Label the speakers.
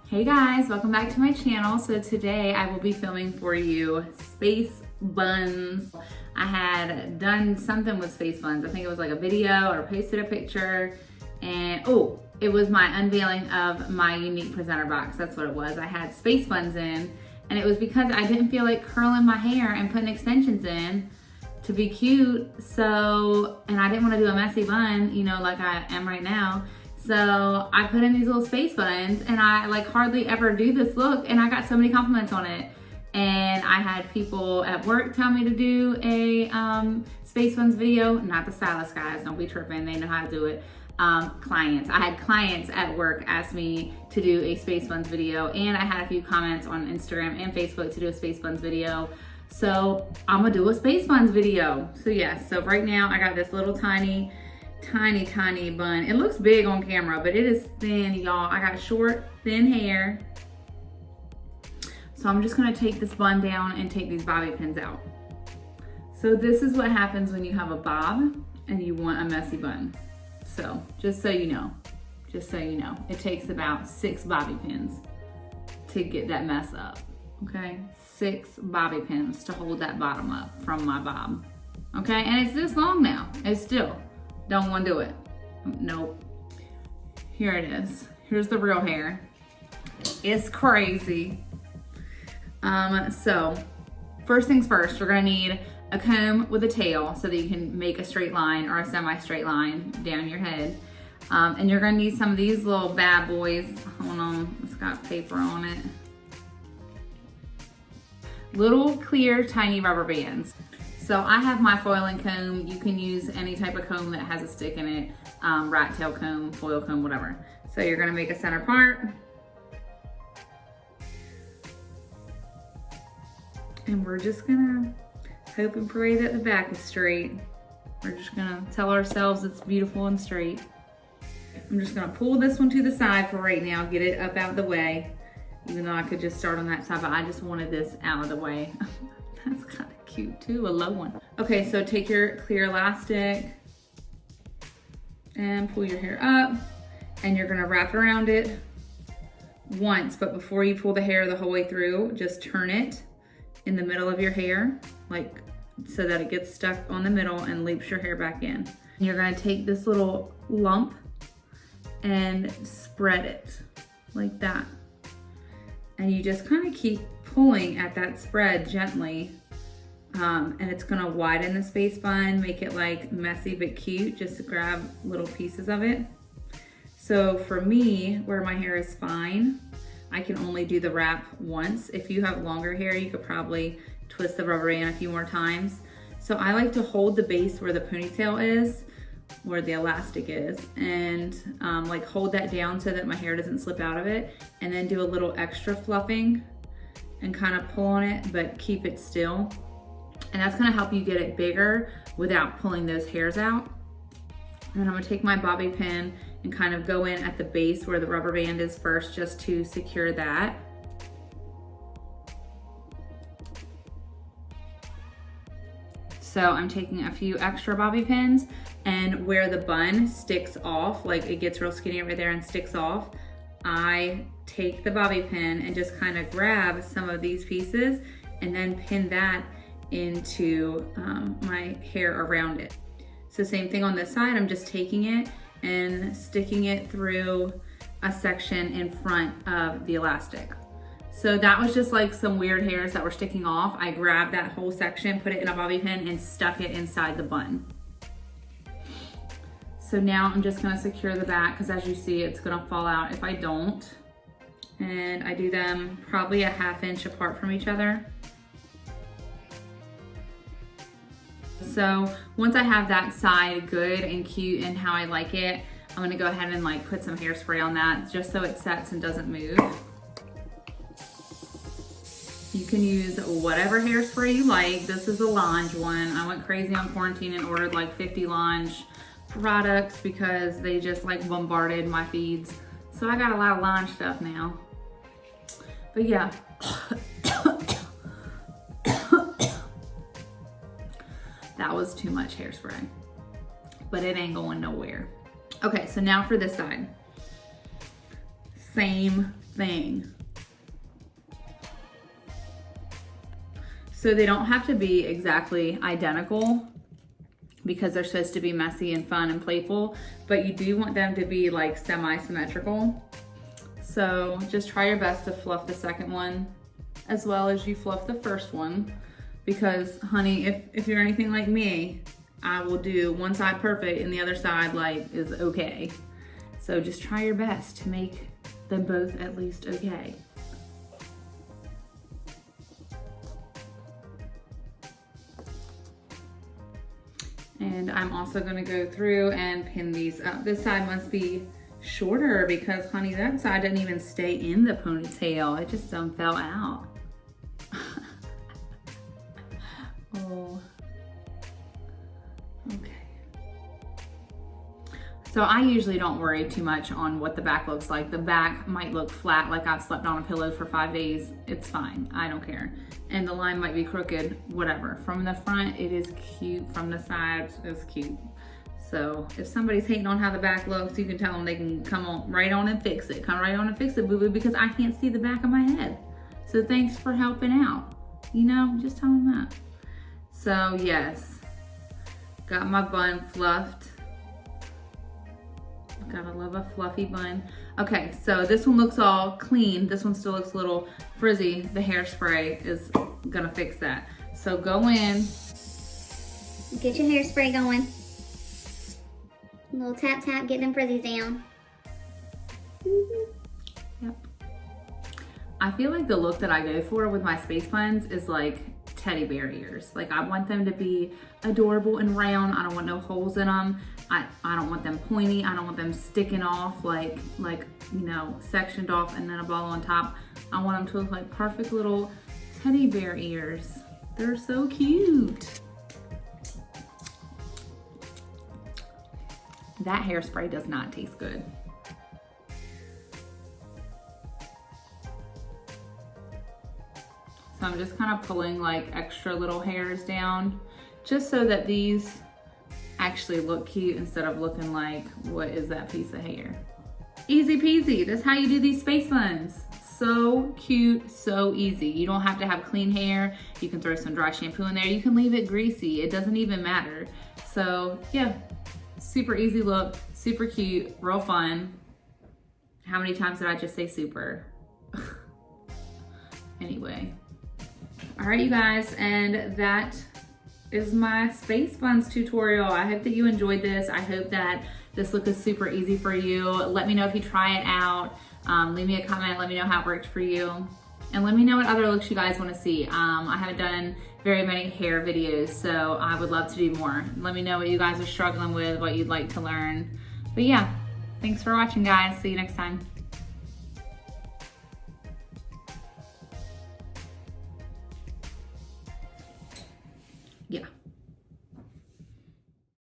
Speaker 1: Hey guys, welcome back to my channel. So today I will be filming for you space buns. I had done something with space buns. I think it was like a video or posted a picture, and it was my unveiling of my unique presenter box. That's what it was. I had space buns in, and it was because I didn't feel like curling my hair and putting extensions in to be cute. So, and I didn't want to do a messy bun, you know, like I am right now. So I put in these little space buns, and I like hardly ever do this look, and I got so many compliments on it. And I had people at work tell me to do a space buns video. Not the stylist guys, don't be tripping, they know how to do it. Clients. I had clients at work ask me to do a space buns video, and I had a few comments on Instagram and Facebook to do a space buns video. So I'm gonna do a space buns video. So yes, so right now I got this little tiny bun. It looks big on camera, but it is thin, y'all. I got short, thin hair. So I'm just gonna take this bun down and take these bobby pins out. So this is what happens when you have a bob and you want a messy bun. So just so you know, it takes about 6 bobby pins to get that mess up, okay? 6 bobby pins to hold that bottom up from my bob, okay? And it's this long now, it's still. Don't want to do it. Nope. Here it is. Here's the real hair. It's crazy. So first things first, you're gonna need a comb with a tail so that you can make a straight line or a semi-straight line down your head. And you're gonna need some of these little bad boys. Hold on, it's got paper on it. Little clear, tiny rubber bands. So I have my foiling comb. You can use any type of comb that has a stick in it, rat tail comb, foil comb, whatever. So you're gonna make a center part. And we're just gonna hope and pray that the back is straight. We're just gonna tell ourselves it's beautiful and straight. I'm just gonna pull this one to the side for right now, get it up out of the way, even though I could just start on that side, but I just wanted this out of the way. That's kind of cute too, a low one. Okay, so take your clear elastic and pull your hair up, and you're gonna wrap around it once, but before you pull the hair the whole way through, just turn it in the middle of your hair, like so that it gets stuck on the middle and leaps your hair back in. You're gonna take this little lump and spread it like that. And you just kind of keep pulling at that spread gently, and it's gonna widen the space bun, make it like messy but cute, just to grab little pieces of it. So for me, where my hair is fine, I can only do the wrap once. If you have longer hair, you could probably twist the rubber band a few more times. So I like to hold the base where the ponytail is, where the elastic is, and like hold that down so that my hair doesn't slip out of it, and then do a little extra fluffing and kind of pull on it, but keep it still. And that's gonna help you get it bigger without pulling those hairs out. And I'm gonna take my bobby pin and kind of go in at the base where the rubber band is first, just to secure that. So I'm taking a few extra bobby pins, and where the bun sticks off, like it gets real skinny right there and sticks off, I take the bobby pin and just kind of grab some of these pieces and then pin that into my hair around it. So same thing on this side, I'm just taking it and sticking it through a section in front of the elastic. So that was just like some weird hairs that were sticking off. I grabbed that whole section, put it in a bobby pin, and stuck it inside the bun. So now I'm just gonna secure the back, because as you see, it's gonna fall out if I don't. And I do them probably a 1/2 inch apart from each other. So once I have that side good and cute and how I like it, I'm gonna go ahead and like put some hairspray on that just so it sets and doesn't move. You can use whatever hairspray you like. This is a Lange one. I went crazy on quarantine and ordered like 50 Lange products because they just like bombarded my feeds. So I got a lot of Lange stuff now. But yeah. That was too much hairspray, but it ain't going nowhere. Okay, so now for this side. Same thing. So they don't have to be exactly identical because they're supposed to be messy and fun and playful, but you do want them to be like semi-symmetrical. So just try your best to fluff the second one as well as you fluff the first one, because honey, if you're anything like me, I will do one side perfect and the other side like is okay. So just try your best to make them both at least okay. And I'm also gonna go through and pin these up. This side must be shorter because honey, that side didn't even stay in the ponytail. It just fell out. Oh, okay. So I usually don't worry too much on what the back looks like. The back might look flat, like I've slept on a pillow for 5 days. It's fine, I don't care. And the line might be crooked, whatever. From the front, it is cute. From the sides, it's cute. So if somebody's hating on how the back looks, you can tell them they can come on right on and fix it. Come right on and fix it, boo-boo, because I can't see the back of my head. So thanks for helping out. You know, just tell them that. So yes, got my bun fluffed. Gotta love a fluffy bun. Okay, so this one looks all clean. This one still looks a little frizzy. The hairspray is gonna fix that. So go in.
Speaker 2: Get your hairspray going. A little tap tap, get them frizzies down.
Speaker 1: Yep. I feel like the look that I go for with my space buns is like teddy bear ears. Like I want them to be adorable and round. I don't want no holes in them. I don't want them pointy. I don't want them sticking off like, you know, sectioned off and then a ball on top. I want them to look like perfect little teddy bear ears. They're so cute. That hairspray does not taste good. So I'm just kind of pulling like extra little hairs down just so that these actually look cute instead of looking like, what is that piece of hair? Easy peasy, that's how you do these space buns. So cute, so easy. You don't have to have clean hair. You can throw some dry shampoo in there. You can leave it greasy. It doesn't even matter. So yeah, super easy look, super cute, real fun. How many times did I just say super? Anyway. All right, you guys, and that is my space buns tutorial. I hope that you enjoyed this. I hope that this look is super easy for you. Let me know if you try it out. Leave me a comment, let me know how it worked for you. And let me know what other looks you guys wanna see. I haven't done very many hair videos, so I would love to do more. Let me know what you guys are struggling with, what you'd like to learn. But yeah, thanks for watching, guys. See you next time. Yeah.